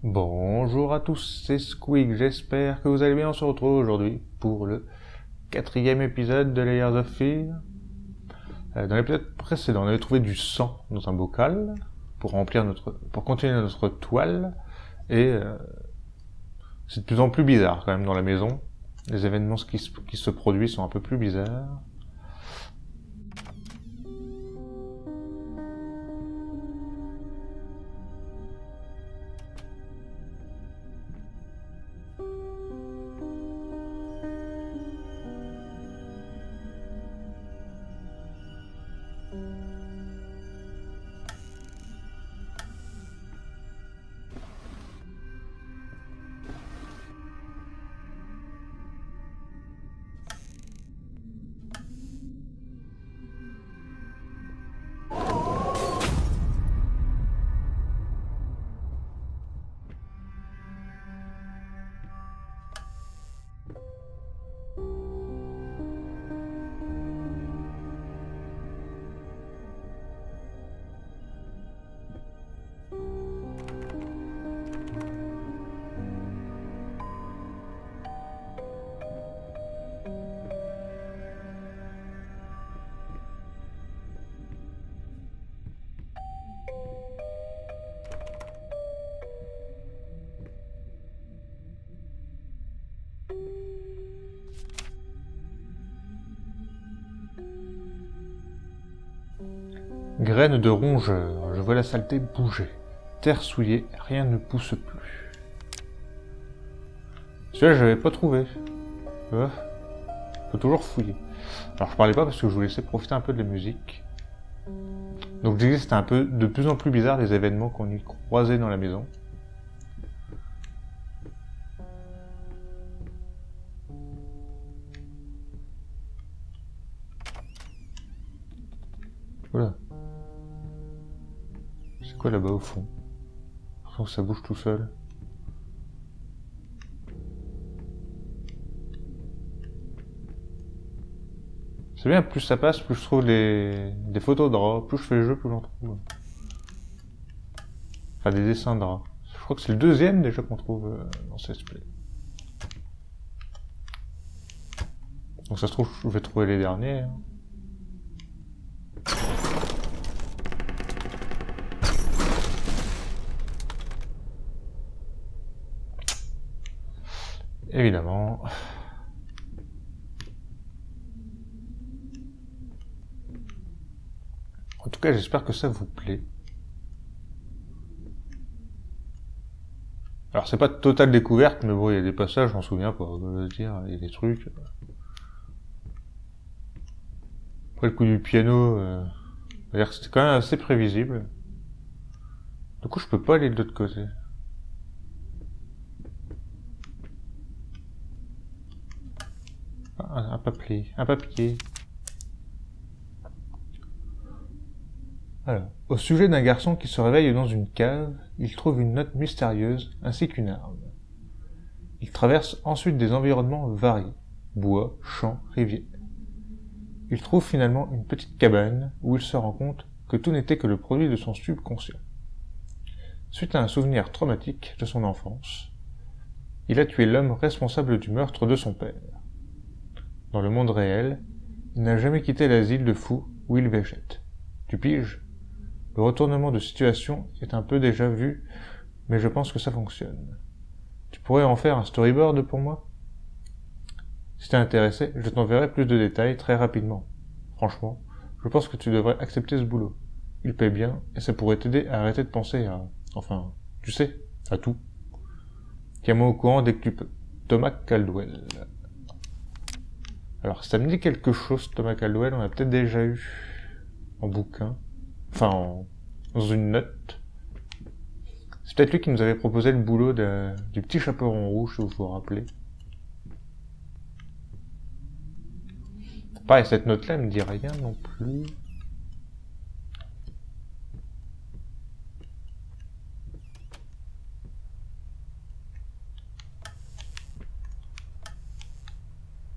Bonjour à tous, c'est Squeak, j'espère que vous allez bien. On se retrouve aujourd'hui pour le 4e épisode de Layers of Fear. Dans l'épisode précédent, on avait trouvé du sang dans un bocal pour continuer notre toile, et c'est de plus en plus bizarre quand même dans la maison. Les événements qui se produisent sont un peu plus bizarres. Graines de rongeur, je vois la saleté bouger. Terre souillée, rien ne pousse plus. Celui-là, je l'avais pas trouvé. Faut toujours fouiller. Alors, je parlais pas parce que je vous laissais profiter un peu de la musique. Donc, je disais que c'était un peu de plus en plus bizarre les événements qu'on y croisait dans la maison. Voilà. C'est quoi là-bas au fond? J'ai l'impression que ça bouge tout seul. C'est bien, plus ça passe, plus je trouve des photos de draps. Plus je fais le jeu, plus j'en trouve. Enfin, des dessins de draps. Je crois que c'est le deuxième déjà qu'on trouve dans ce let's play. Donc ça se trouve, je vais trouver les derniers. Hein. Évidemment. En tout cas, j'espère que ça vous plaît. Alors, c'est pas de totale découverte, mais bon, il y a des passages, je m'en souviens pas, je veux dire, il y a des trucs. Après le coup du piano, c'était quand même assez prévisible. Du coup, je peux pas aller de l'autre côté. Ah, un papier. Alors, au sujet d'un garçon qui se réveille dans une cave, il trouve une note mystérieuse ainsi qu'une arme. Il traverse ensuite des environnements variés, bois, champs, rivières. Il trouve finalement une petite cabane où il se rend compte que tout n'était que le produit de son subconscient. Suite à un souvenir traumatique de son enfance, il a tué l'homme responsable du meurtre de son père. Dans le monde réel, il n'a jamais quitté l'asile de fous où il végète. Tu piges ? Le retournement de situation est un peu déjà vu, mais je pense que ça fonctionne. Tu pourrais en faire un storyboard pour moi ? Si t'es intéressé, je t'enverrai plus de détails très rapidement. Franchement, je pense que tu devrais accepter ce boulot. Il paie bien, et ça pourrait t'aider à arrêter de penser à... Enfin, tu sais, à tout. Tiens-moi au courant dès que tu peux. Thomas Caldwell. Alors, ça me dit quelque chose, Thomas Caldwell, on l'a peut-être déjà eu en bouquin. Enfin, dans une note. C'est peut-être lui qui nous avait proposé le boulot du petit chaperon rouge, si vous vous rappelez. Pareil, cette note-là, elle me dit rien non plus.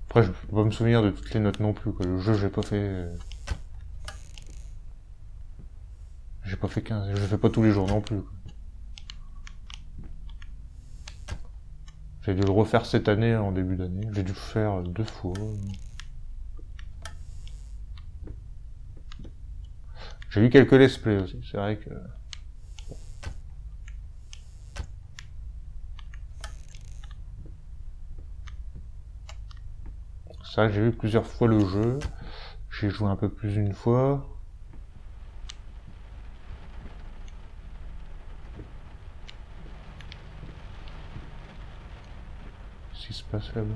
Après, je peux pas me souvenir de toutes les notes non plus, quoi. Le jeu, j'ai pas fait... J'ai pas fait 15, je le fais pas tous les jours non plus, quoi. J'ai dû le refaire cette année, en début d'année. J'ai dû le faire 2 fois. J'ai vu quelques let's play aussi, c'est vrai que... C'est vrai que j'ai vu plusieurs fois le jeu. J'ai joué un peu plus d'une fois. Qu'est-ce qui se passe là-bas?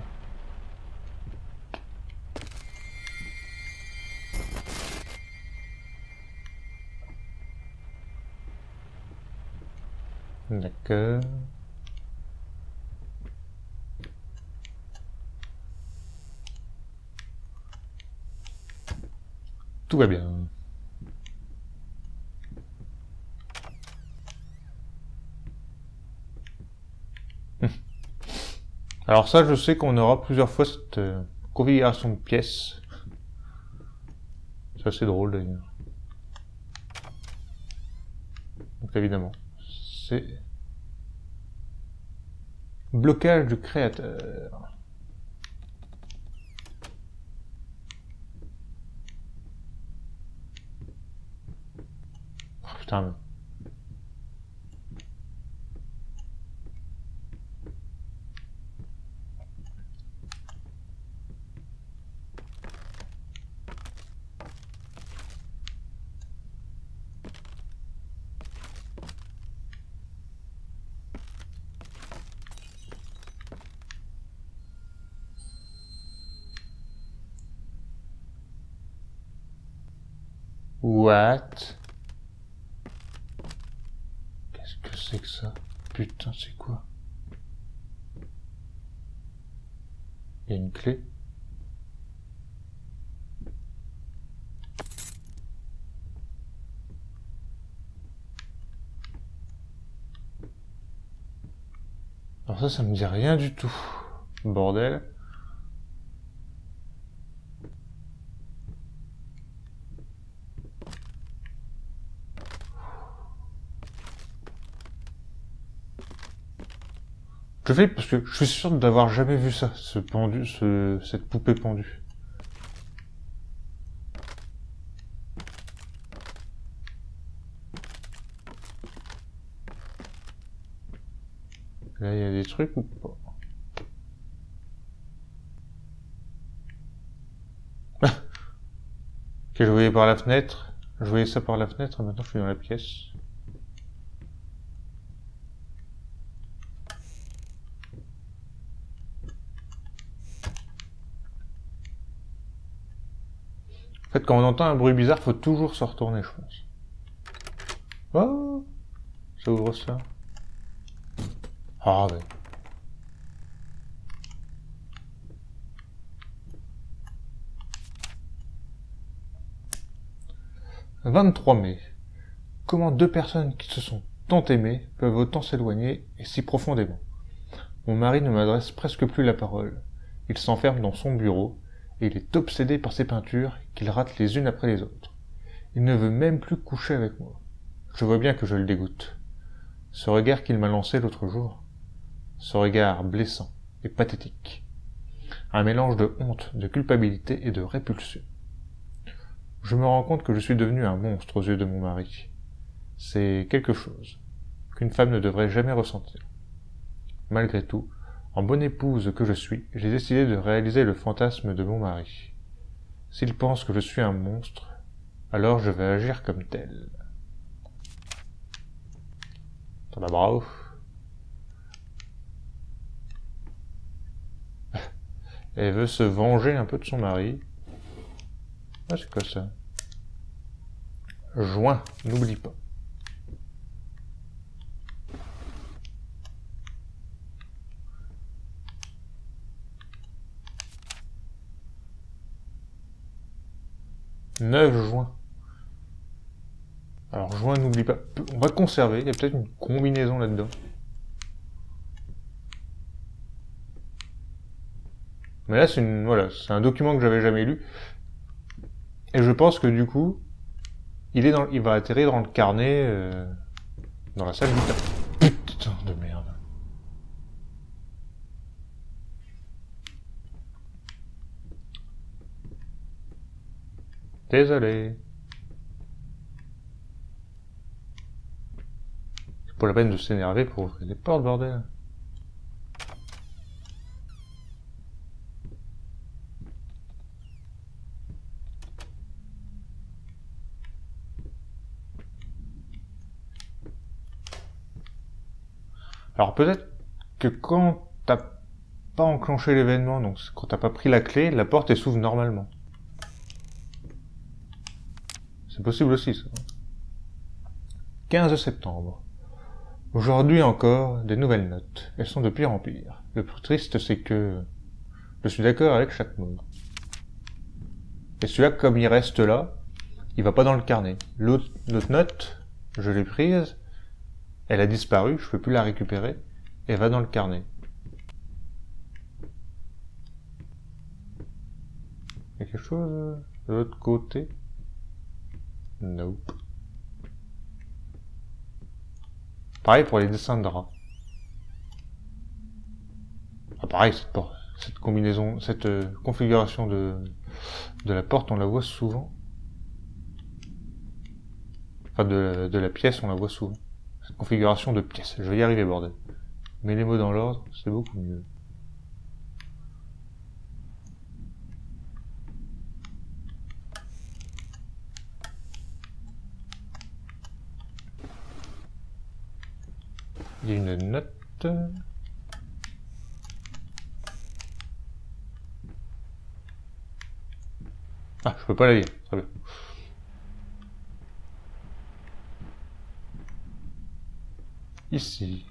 D'accord. Tout va bien. Alors ça, je sais qu'on aura plusieurs fois cette configuration de pièces. C'est assez drôle d'ailleurs. Donc évidemment, c'est... Blocage du créateur. Oh, putain. What? Qu'est-ce que c'est que ça? Putain, c'est quoi? Il y a une clé? Alors ça me dit rien du tout. Bordel. Je fais parce que je suis sûr d'avoir jamais vu ça, ce pendu, cette poupée pendue. Là, il y a des trucs ou pas? Ok, je voyais par la fenêtre. Je voyais ça par la fenêtre, maintenant je suis dans la pièce. En fait, quand on entend un bruit bizarre, faut toujours se retourner, je pense. Oh, ça ouvre ça. Ah, ouais. « 23 mai. Comment 2 personnes qui se sont tant aimées peuvent autant s'éloigner et si profondément? Mon mari ne m'adresse presque plus la parole. Il s'enferme dans son bureau et il est obsédé par ses peintures qu'il rate les unes après les autres. Il ne veut même plus coucher avec moi. Je vois bien que je le dégoûte. Ce regard qu'il m'a lancé l'autre jour, ce regard blessant et pathétique. Un mélange de honte, de culpabilité et de répulsion. Je me rends compte que je suis devenu un monstre aux yeux de mon mari. C'est quelque chose qu'une femme ne devrait jamais ressentir. Malgré tout, en bonne épouse que je suis, j'ai décidé de réaliser le fantasme de mon mari. S'il pense que je suis un monstre, alors je vais agir comme tel. T'en as bravo. Elle veut se venger un peu de son mari. Ah, c'est quoi ça? Joint, n'oublie pas. Neuf joints. Alors, joint, n'oublie pas. On va conserver, il y a peut-être une combinaison là-dedans. Mais là, c'est un document que j'avais jamais lu. Et je pense que du coup, il va atterrir dans le carnet, dans la salle du temps. Putain de merde. Désolé. C'est pas la peine de s'énerver pour ouvrir les portes, bordel. Alors peut-être que quand t'as pas enclenché l'événement, donc quand t'as pas pris la clé, la porte elle s'ouvre normalement. C'est possible aussi ça. 15 septembre. Aujourd'hui encore, des nouvelles notes. Elles sont de pire en pire. Le plus triste c'est que je suis d'accord avec chaque mot. Et celui-là, comme il reste là, il va pas dans le carnet. L'autre note, je l'ai prise, elle a disparu, je peux plus la récupérer, et elle va dans le carnet. Il y a quelque chose de l'autre côté? Nope. Pareil pour les dessins de draps. Ah, pareil, cette combinaison, cette configuration de la porte, on la voit souvent. Enfin, de la pièce, on la voit souvent. Cette configuration de pièce. Je vais y arriver, bordel. Mets les mots dans l'ordre, c'est beaucoup mieux. Il y a une note. Ah, je peux pas la lire. Très bien. Ici.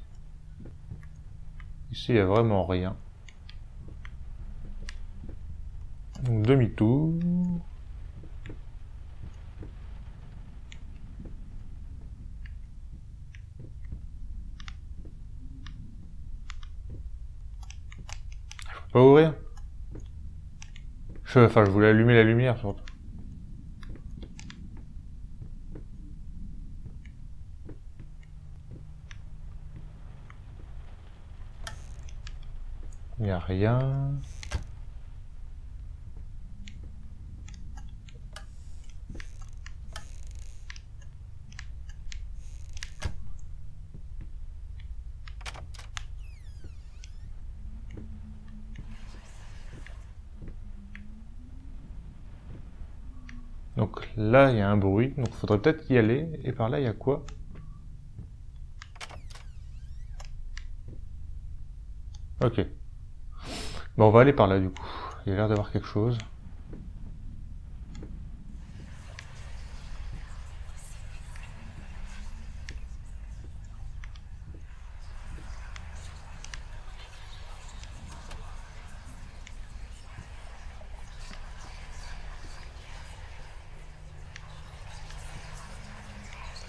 Ici, il y a vraiment rien. Donc, demi-tour. Je peux pas ouvrir. Enfin, je voulais allumer la lumière, surtout. Il n'y a rien. Donc là, il y a un bruit, donc il faudrait peut-être y aller. Et par là, il y a quoi? Ok. Bon, on va aller par là, du coup. Il y a l'air d'avoir quelque chose.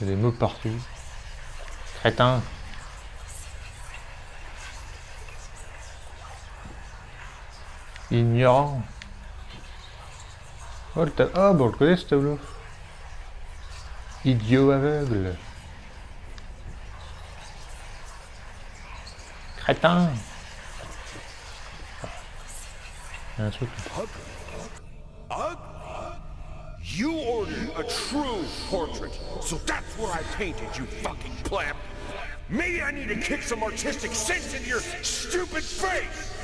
Il y a des mots partout. Crétin. Ignorant. Oh, bon, on le connaît ce tableau. Idiot aveugle. Crétin. Il y a un truc. You ordered a true portrait, so that's what I painted, you fucking pleb. Maybe I need to kick some artistic sense into your stupid face!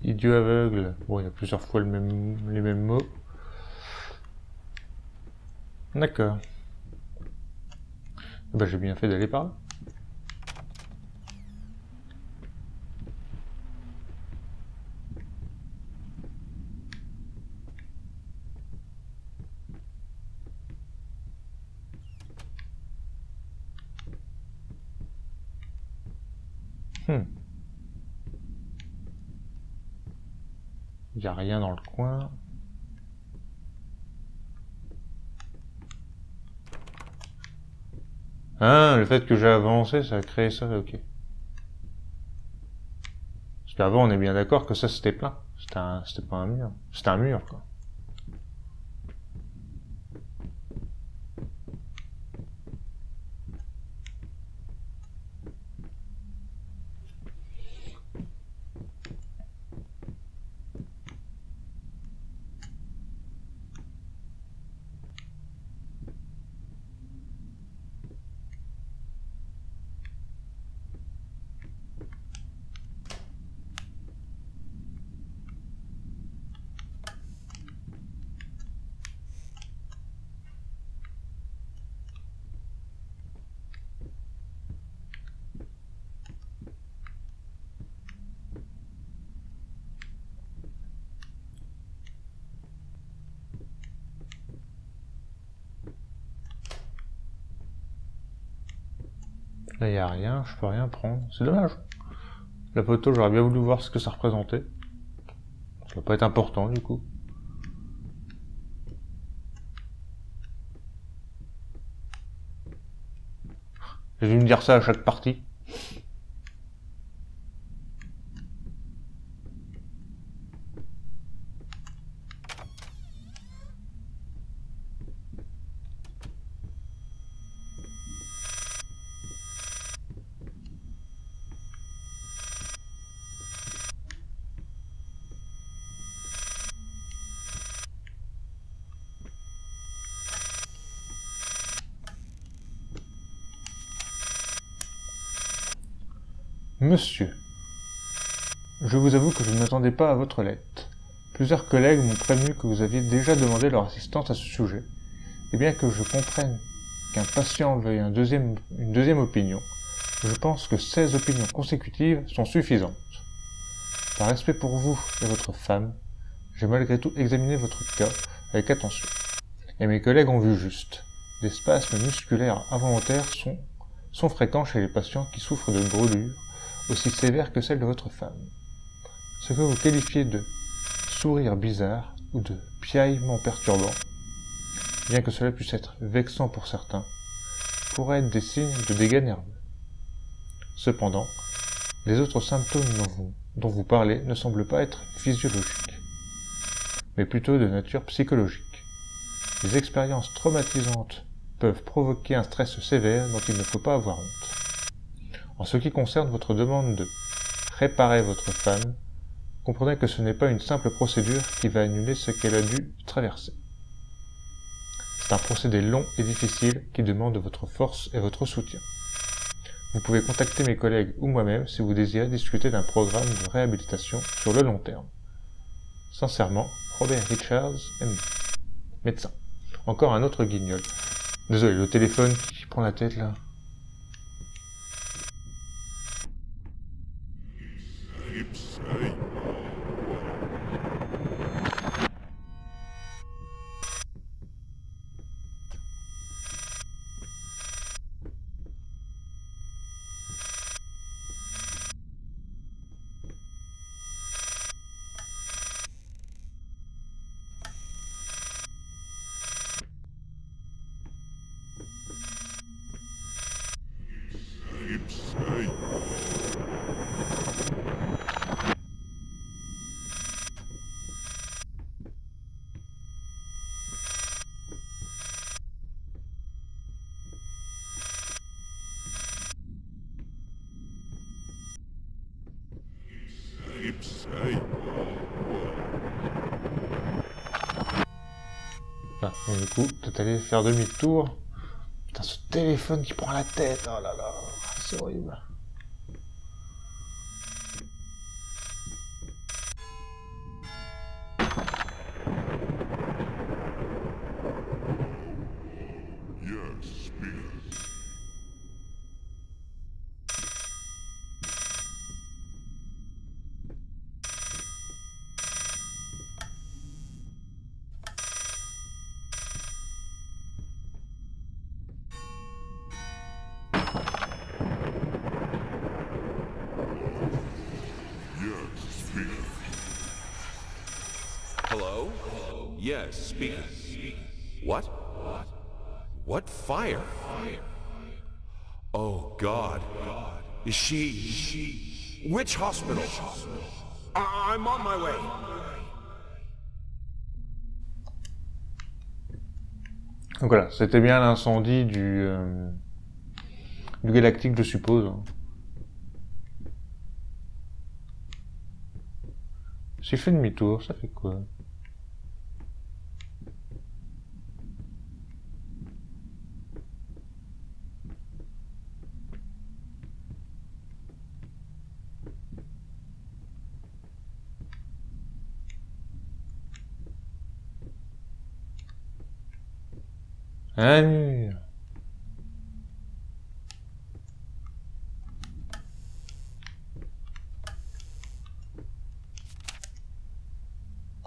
Idiot aveugle. Bon, il y a plusieurs fois les mêmes mots. D'accord. Bah, j'ai bien fait d'aller par là. Il n'y a rien dans le coin. Ah, le fait que j'ai avancé, ça a créé ça, ok. Parce qu'avant, on est bien d'accord que ça, c'était plein. C'était pas un mur. C'était un mur, quoi. Là, il n'y a rien, je peux rien prendre. C'est dommage. La photo, j'aurais bien voulu voir ce que ça représentait. Ça va pas être important, du coup. J'ai dû me dire ça à chaque partie. Monsieur, je vous avoue que je ne m'attendais pas à votre lettre. Plusieurs collègues m'ont prévenu que vous aviez déjà demandé leur assistance à ce sujet. Et bien que je comprenne qu'un patient veuille une deuxième opinion, je pense que 16 opinions consécutives sont suffisantes. Par respect pour vous et votre femme, j'ai malgré tout examiné votre cas avec attention. Et mes collègues ont vu juste. Les spasmes musculaires involontaires sont fréquents chez les patients qui souffrent de brûlures aussi sévères que celles de votre femme. Ce que vous qualifiez de sourire bizarre ou de piaillement perturbant, bien que cela puisse être vexant pour certains, pourrait être des signes de dégâts nerveux. Cependant, les autres symptômes dont vous parlez ne semblent pas être physiologiques, mais plutôt de nature psychologique. Les expériences traumatisantes peuvent provoquer un stress sévère dont il ne faut pas avoir honte. En ce qui concerne votre demande de réparer votre femme, comprenez que ce n'est pas une simple procédure qui va annuler ce qu'elle a dû traverser. C'est un procédé long et difficile qui demande votre force et votre soutien. Vous pouvez contacter mes collègues ou moi-même si vous désirez discuter d'un programme de réhabilitation sur le long terme. Sincèrement, Robert Richards, médecin. Encore un autre guignol. Désolé, le téléphone qui prend la tête là. Ah, et du coup, t'es allé faire demi-tour. Putain, ce téléphone qui prend la tête, oh là là, c'est horrible. Hello? Yes, speaking. What? What fire? Oh, God. Is she... Which hospital? I'm on my way. Donc voilà, c'était bien l'incendie du Galactique, je suppose. Si je fais demi-tour, ça fait quoi? Un mur.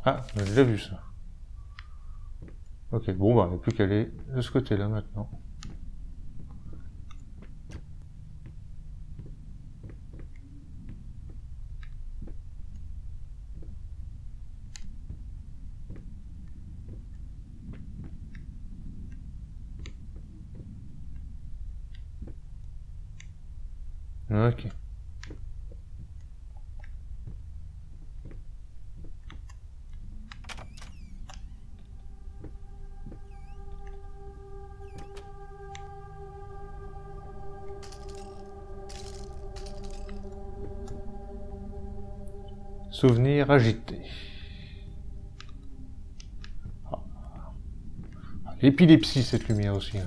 Ah, j'ai déjà vu ça. Ok, bon bah, il n'y a plus qu'à aller de ce côté-là maintenant. Ok. Souvenir agité. Ah. L'épilepsie, cette lumière aussi.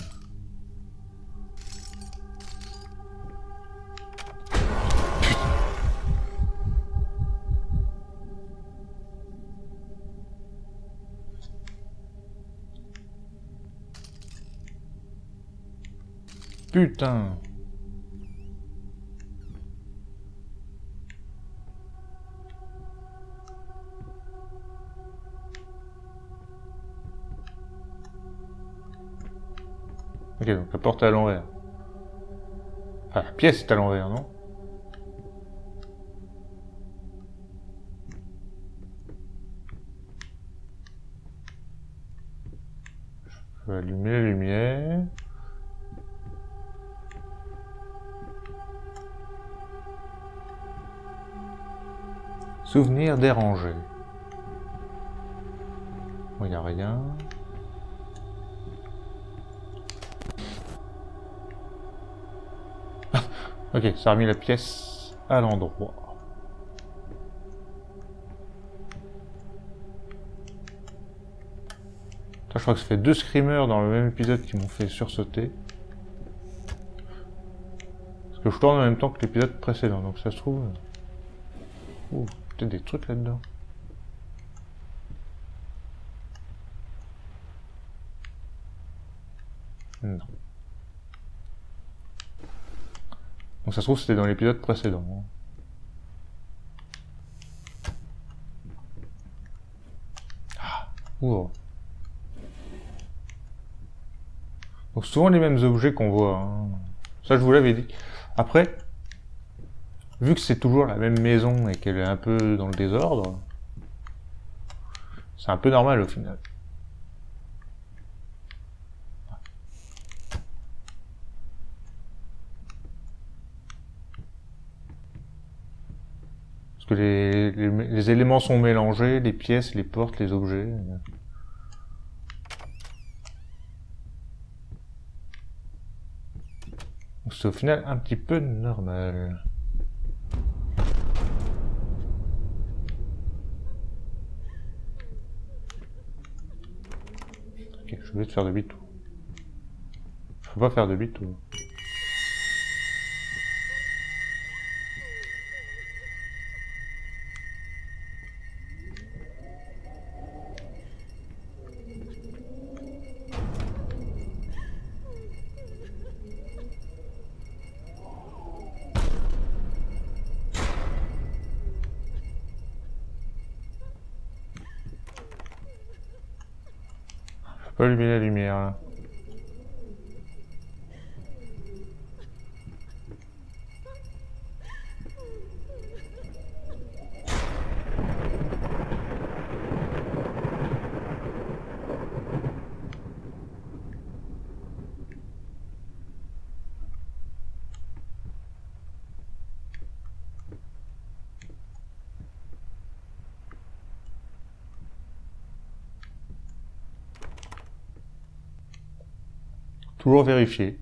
Putain. Ok, donc la porte est à l'envers. Enfin, la pièce est à l'envers, non? Je peux allumer la lumière. Souvenir dérangé. Bon, y a rien. Ok, ça a remis la pièce à l'endroit. Je crois que ça fait 2 screamers dans le même épisode qui m'ont fait sursauter. Parce que je tourne en même temps que l'épisode précédent, donc ça se trouve... Ouh, peut-être des trucs là-dedans. Non. Donc ça se trouve c'était dans l'épisode précédent. Ah, ouh. Donc souvent les mêmes objets qu'on voit. Hein. Ça je vous l'avais dit. Après, vu que c'est toujours la même maison et qu'elle est un peu dans le désordre, c'est un peu normal au final. Parce que les éléments sont mélangés, les pièces, les portes, les objets. C'est au final un petit peu normal. Ok, je vais te faire demi-tour. Je peux pas faire demi-tour. Je peux pas allumer la lumière là. Toujours vérifier.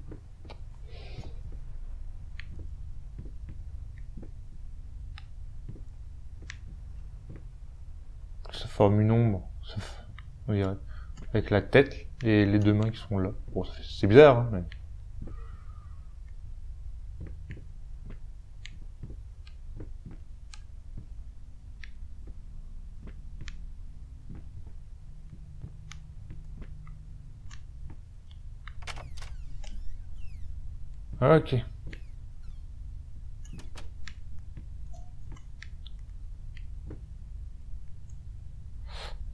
Ça forme une ombre. On dirait. Avec la tête et les 2 mains qui sont là. Bon, c'est bizarre, hein, mais... Ok.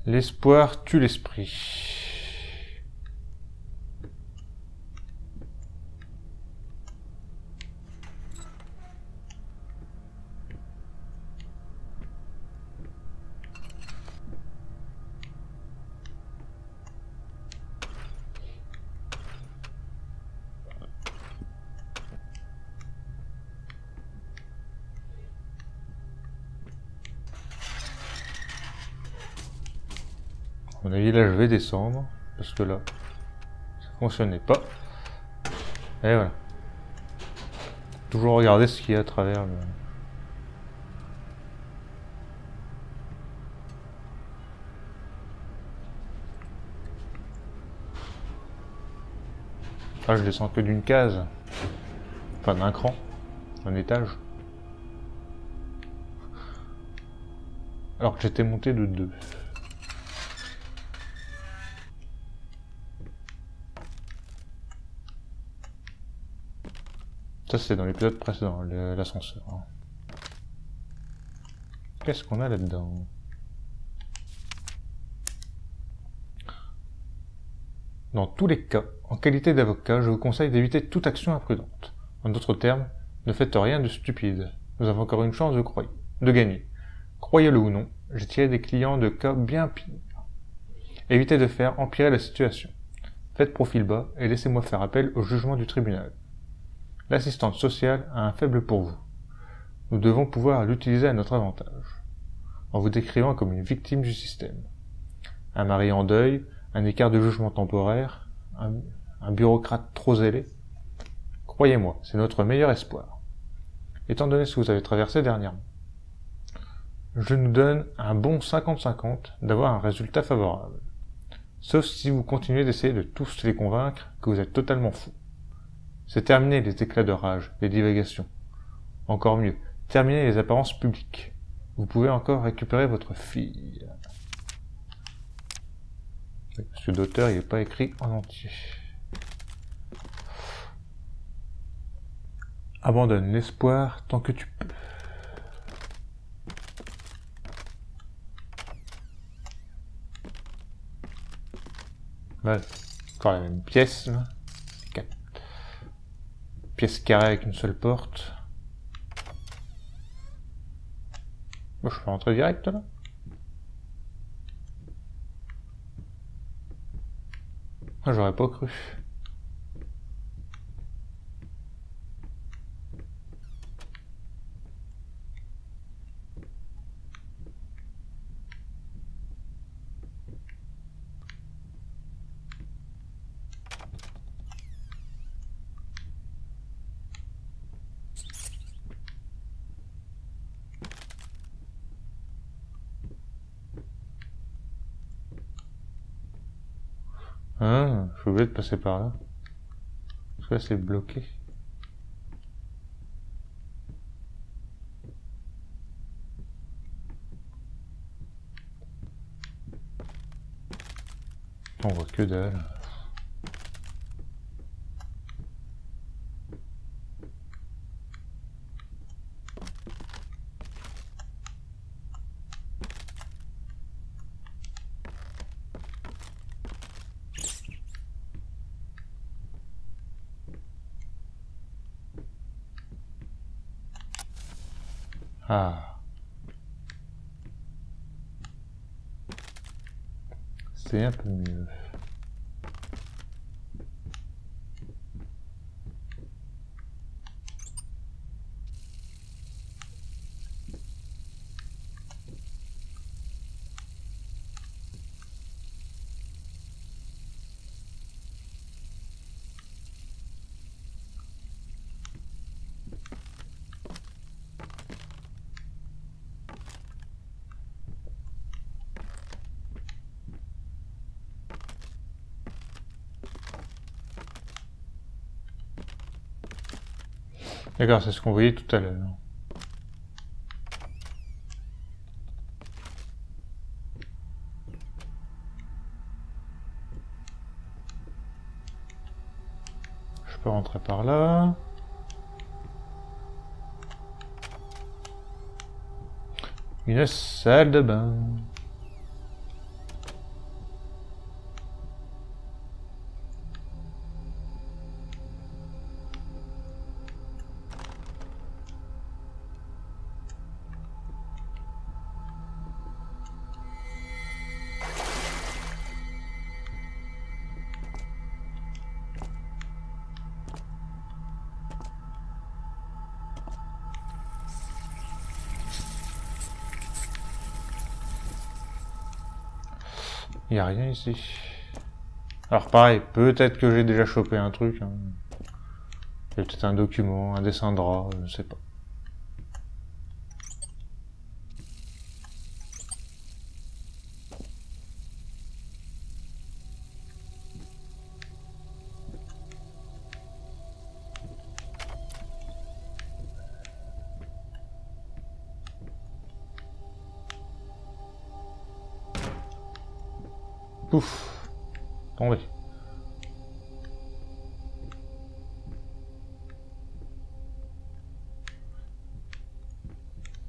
L'espoir tue l'esprit. mon avis, là, je vais descendre. Parce que là, ça fonctionnait pas. Et voilà. Toujours regarder ce qu'il y a à travers le... Ah, je descends que d'une case. Enfin, d'un cran. D'un étage. Alors que j'étais monté de 2. Ça, c'est dans l'épisode précédent, l'ascenseur. Qu'est-ce qu'on a là-dedans? Dans tous les cas, en qualité d'avocat, je vous conseille d'éviter toute action imprudente. En d'autres termes, ne faites rien de stupide. Nous avons encore une chance de gagner. Croyez-le ou non, j'ai tiré des clients de cas bien pires. Évitez de faire empirer la situation. Faites profil bas et laissez-moi faire appel au jugement du tribunal. L'assistante sociale a un faible pour vous. Nous devons pouvoir l'utiliser à notre avantage, en vous décrivant comme une victime du système. Un mari en deuil, un écart de jugement temporaire, un bureaucrate trop zélé. Croyez-moi, c'est notre meilleur espoir. Étant donné ce que vous avez traversé dernièrement, je nous donne un bon 50-50 d'avoir un résultat favorable. Sauf si vous continuez d'essayer de tous les convaincre que vous êtes totalement fous. C'est terminer les éclats de rage, les divagations. Encore mieux, terminer les apparences publiques. Vous pouvez encore récupérer votre fille. Monsieur d'auteur, il n'est pas écrit en entier. Abandonne l'espoir tant que tu peux. Voilà, encore la même pièce. Là. Pièce carrée avec une seule porte. Bon, je peux rentrer direct là. Ah, j'aurais pas cru. Ah, je suis obligé de passer par là. Parce que là, c'est bloqué. On voit que dalle. Ah. C'est un peu mieux. D'accord, c'est ce qu'on voyait tout à l'heure. Je peux rentrer par là. Une salle de bain. Il n'y a rien ici. Alors pareil, peut-être que j'ai déjà chopé un truc. Hein. Il y a peut-être un document, un dessin de rat, je sais pas. Pouf. Tombé.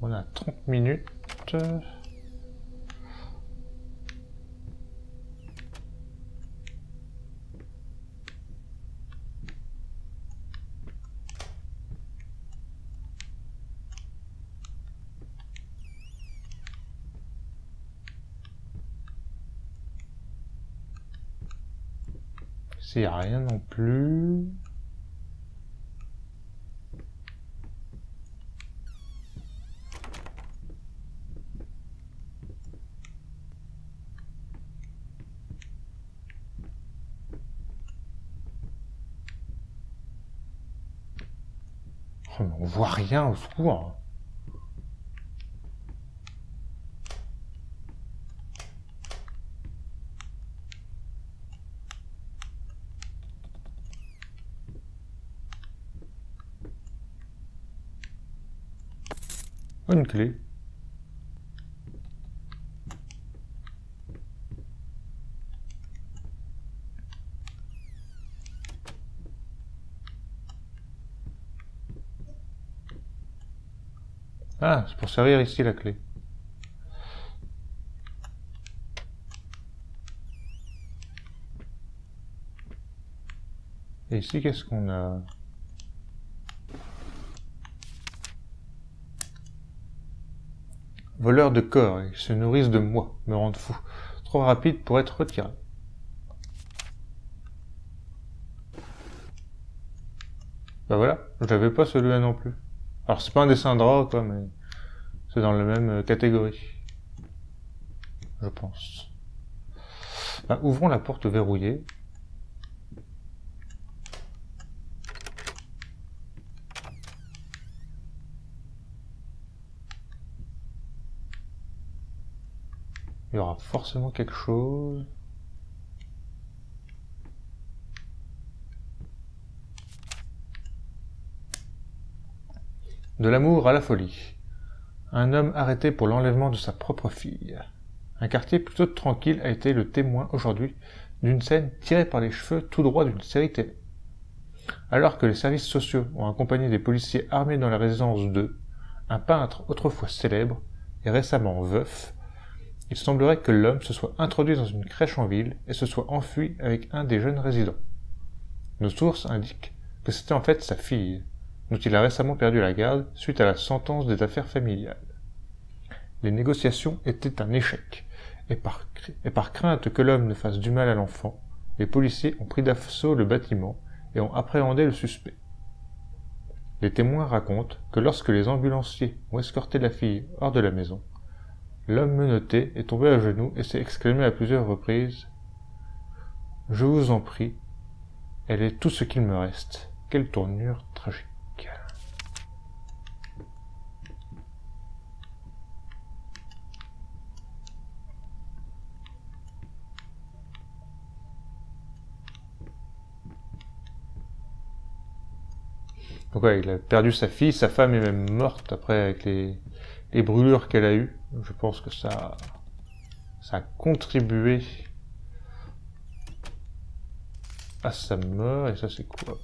On a 30 minutes. Ici, il n'y a rien non plus. Oh, mais on voit rien au secours. Oh, une clé. Ah, c'est pour servir ici la clé. Et ici, qu'est-ce qu'on a? Voleurs de corps, ils se nourrissent de moi, me rendent fou. Trop rapide pour être retiré. Bah voilà, je l'avais pas celui-là non plus. Alors c'est pas un dessin de rat quoi, mais c'est dans la même catégorie. Je pense. Bah, ouvrons la porte verrouillée. Il y aura forcément quelque chose. De l'amour à la folie. Un homme arrêté pour l'enlèvement de sa propre fille. Un quartier plutôt tranquille a été le témoin aujourd'hui d'une scène tirée par les cheveux tout droit d'une série télé. Alors que les services sociaux ont accompagné des policiers armés dans la résidence de un peintre autrefois célèbre et récemment veuf, il semblerait que l'homme se soit introduit dans une crèche en ville et se soit enfui avec un des jeunes résidents. Nos sources indiquent que c'était en fait sa fille, dont il a récemment perdu la garde suite à la sentence des affaires familiales. Les négociations étaient un échec, et par crainte que l'homme ne fasse du mal à l'enfant, les policiers ont pris d'assaut le bâtiment et ont appréhendé le suspect. Les témoins racontent que lorsque les ambulanciers ont escorté la fille hors de la maison, l'homme menotté est tombé à genoux et s'est exclamé à plusieurs reprises « Je vous en prie, elle est tout ce qu'il me reste. Quelle tournure tragique. » Donc ouais, il a perdu sa fille, sa femme est même morte après avec les brûlures qu'elle a eues. Je pense que ça a contribué à sa mort. Et ça c'est quoi?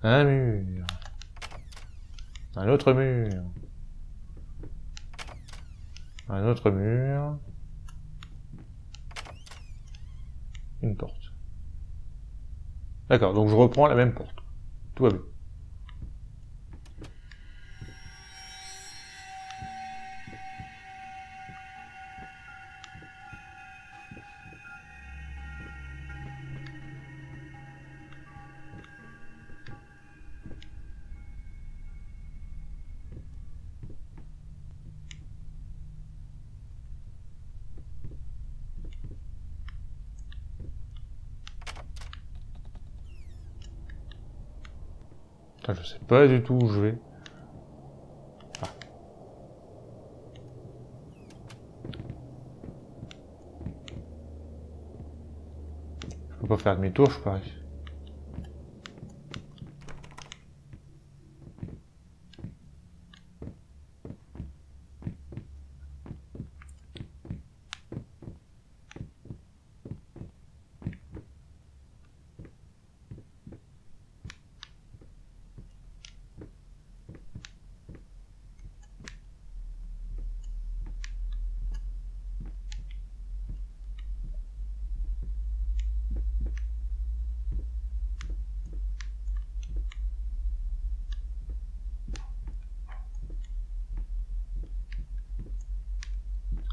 Un mur. Un autre mur. Un autre mur. Une porte. D'accord, donc je reprends la même porte. Tout va bien. Putain, je sais pas du tout où je vais. Ah. Je peux pas faire demi-tour, je parie.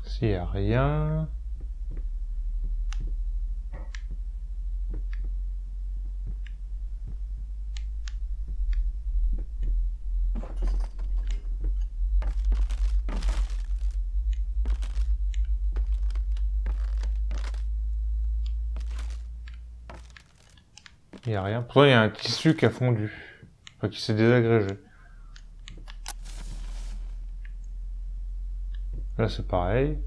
S'il y a rien... Il n'y a rien. Pourtant, il y a un tissu qui a fondu. Enfin, qui s'est désagrégé. Là, c'est pareil.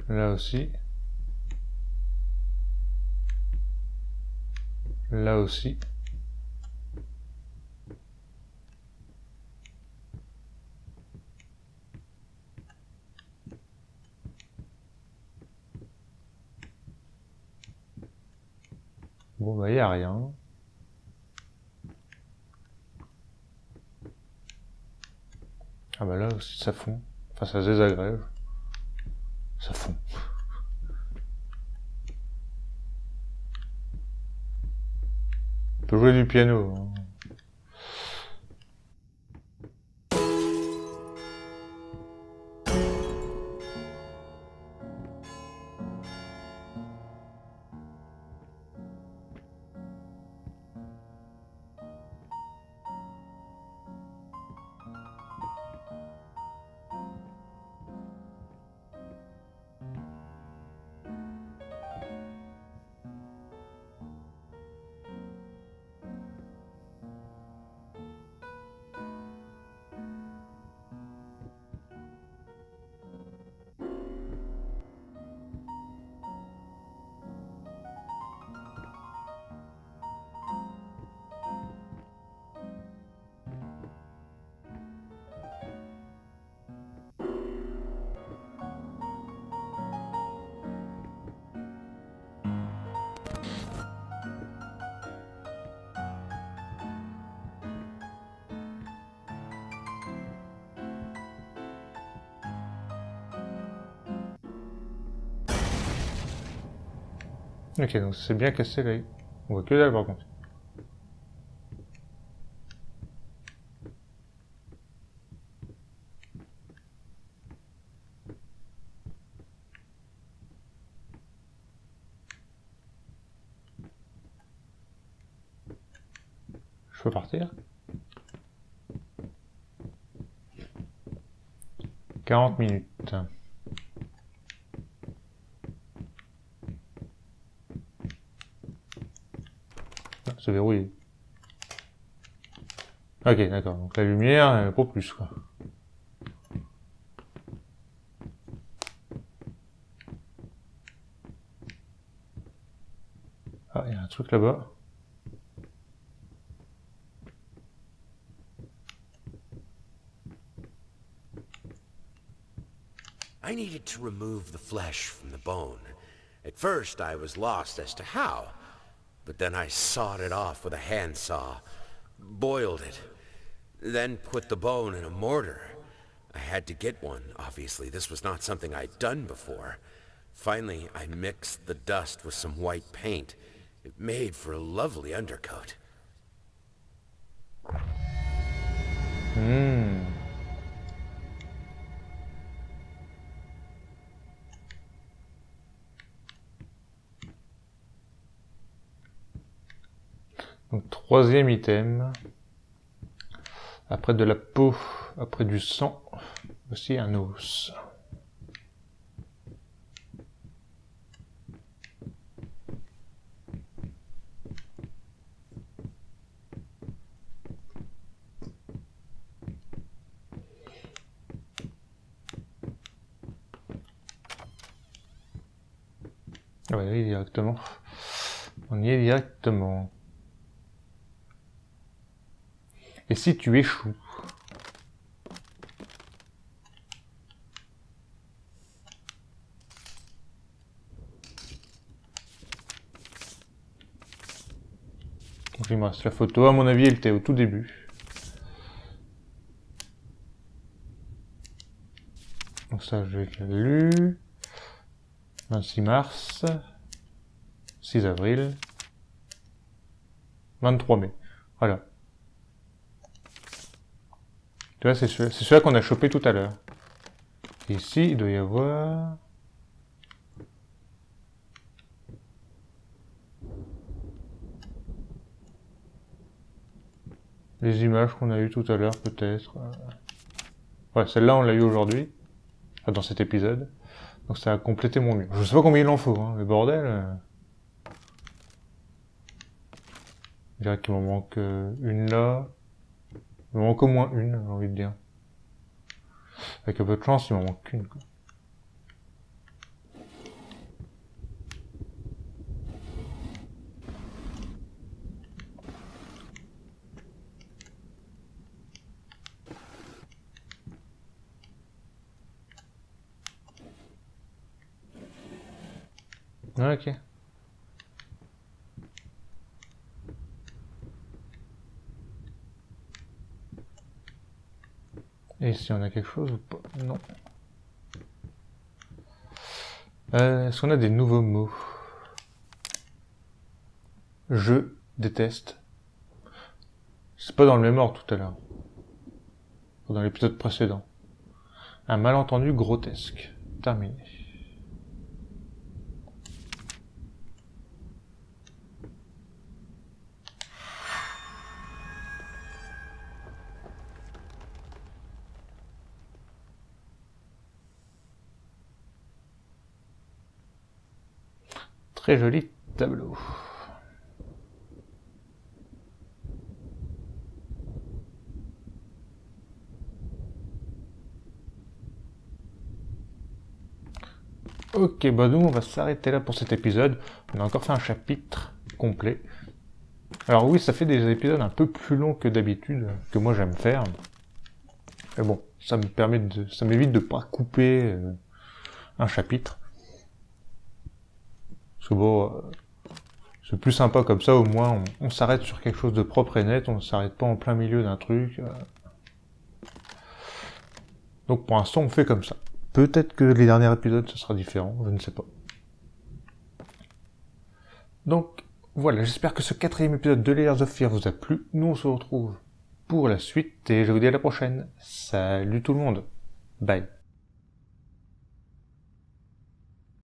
Là aussi. Là aussi. Bon, bah, il n'y a rien. Ah bah là aussi, ça fond. Enfin, ça se désagrège. Ça fond. On peut jouer du piano. Hein. Ok, donc c'est bien cassé là. On voit que dalle par contre. Je peux partir? 40 minutes. Ah, c'est verrouillé. Ok, d'accord. Donc la lumière, pour plus, quoi. Ah, il y a un truc là-bas. I needed to remove the flesh from the bone. At first, I was lost as to how, but then I sawed it off with a handsaw, boiled it, then put the bone in a mortar. I had to get one, obviously. This was not something I'd done before. Finally, I mixed the dust with some white paint. It made for a lovely undercoat. Donc troisième item. Après de la peau, après du sang, aussi un os. Ah ouais, oui, directement. On y est directement. Et si tu échoues? Donc il me reste la photo. À mon avis, elle était au tout début. Donc ça, je l'ai lu. 26 mars. 6 avril. 23 mai. Voilà. Tu vois, c'est celui-là qu'on a chopé tout à l'heure. Et ici, il doit y avoir... les images qu'on a eues tout à l'heure, peut-être. Ouais, celle-là, on l'a eu aujourd'hui. Enfin, dans cet épisode. Donc ça a complété mon mur. Je sais pas combien il en faut, hein, le bordel. Je dirais qu'il m'en manque une là. Il m'en manque au moins une, j'ai envie de dire. Avec un peu de chance, il m'en manque qu'une, quoi. Ah, ok. Et ici, on a quelque chose ou pas? Non. Est-ce qu'on a des nouveaux mots? Je déteste. C'est pas dans le même ordre tout à l'heure. Dans l'épisode précédent. Un malentendu grotesque. Terminé. Très joli tableau. Ok, bah nous on va s'arrêter là pour cet épisode. On a encore fait un chapitre complet. Alors oui, ça fait des épisodes un peu plus longs que d'habitude, que moi j'aime faire. Mais bon, ça m'évite de pas couper un chapitre. Parce que bon, c'est plus sympa comme ça, au moins on s'arrête sur quelque chose de propre et net, on ne s'arrête pas en plein milieu d'un truc. Donc pour l'instant on fait comme ça. Peut-être que les derniers épisodes ce sera différent, je ne sais pas. Donc voilà, j'espère que ce 4e épisode de Layers of Fear vous a plu. Nous on se retrouve pour la suite et je vous dis à la prochaine. Salut tout le monde. Bye.